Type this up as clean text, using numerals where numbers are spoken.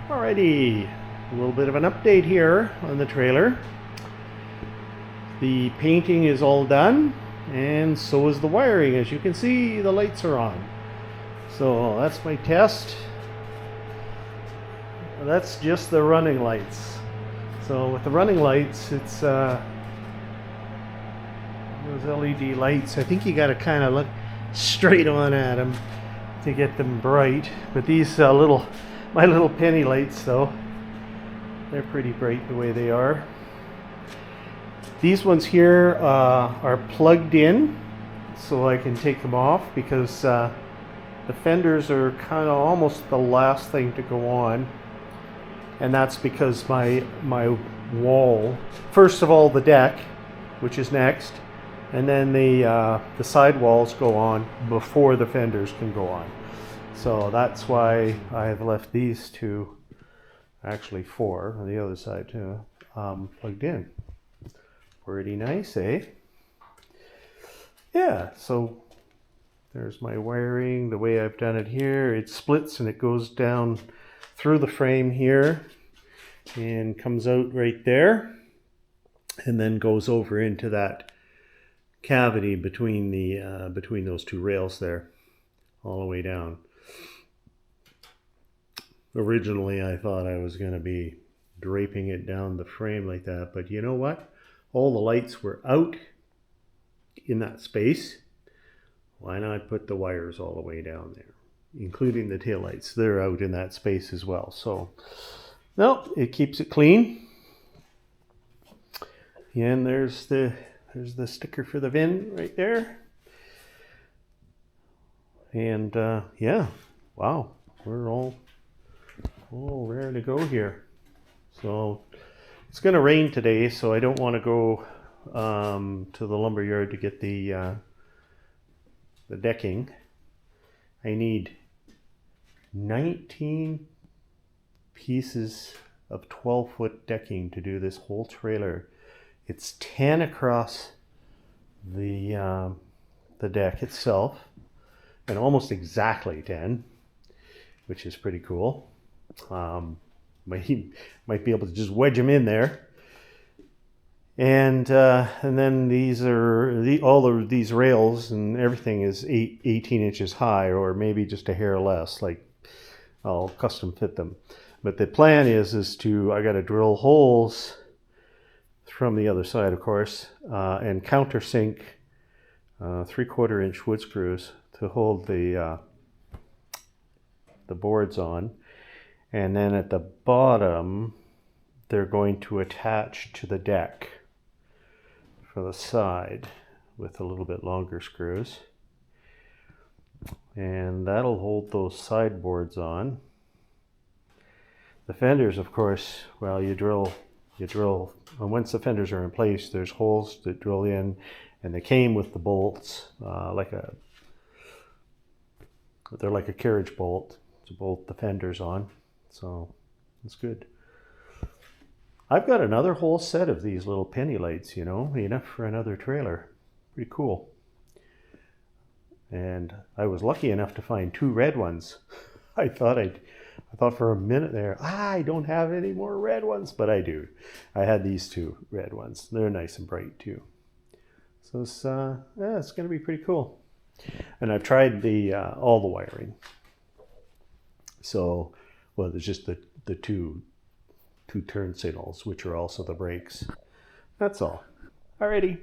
Alrighty, a little bit of an update here on the trailer. The painting is all done, and so is the wiring. As you can see, the lights are on. So that's my test. That's just the running lights. So with the running lights, it's those LED lights. I think you got to kind of look straight on at them to get them bright. But these my little penny lights, though, they're pretty bright the way they are. These ones here are plugged in, so I can take them off because the fenders are kind of almost the last thing to go on, and that's because my wall, first of all the deck, which is next, and then the side walls go on before the fenders can go on. So that's why I have left these two, actually four on the other side too, plugged in. Pretty nice, eh? Yeah, so there's my wiring, the way I've done it here. It splits and it goes down through the frame here and comes out right there, and then goes over into that cavity between those two rails there, all the way down. Originally, I thought I was going to be draping it down the frame like that, but you know what? All the lights were out in that space. Why not put the wires all the way down there, including the taillights? They're out in that space as well. So, no, it keeps it clean. And there's the sticker for the VIN right there. And yeah, wow, we're all rare to go here. So it's going to rain today, so I don't want to go to the lumber yard to get the decking. I need 19 pieces of 12-foot decking to do this whole trailer. It's 10 across the deck itself, and almost exactly 10, which is pretty cool. Might be able to just wedge them in there, and then these rails and everything is 18 inches high, or maybe just a hair less. Like, I'll custom fit them. But the plan is I got to drill holes from the other side, of course, and countersink 3/4 inch wood screws to hold the boards on. And then at the bottom, they're going to attach to the deck for the side with a little bit longer screws. And that'll hold those sideboards on. The fenders, of course, well, you drill, and once the fenders are in place, there's holes that drill in, and they came with the bolts, they're like a carriage bolt to bolt the fenders on. So that's good. I've got another whole set of these little penny lights, enough for another trailer. Pretty cool. And I was lucky enough to find 2 red ones. I thought for a minute there, I don't have any more red ones, but I do. I had these 2 red ones. They're nice and bright too. So it's going to be pretty cool. And I've tried all the wiring. So, well, there's just the two turn signals, which are also the brakes. That's all. Alrighty.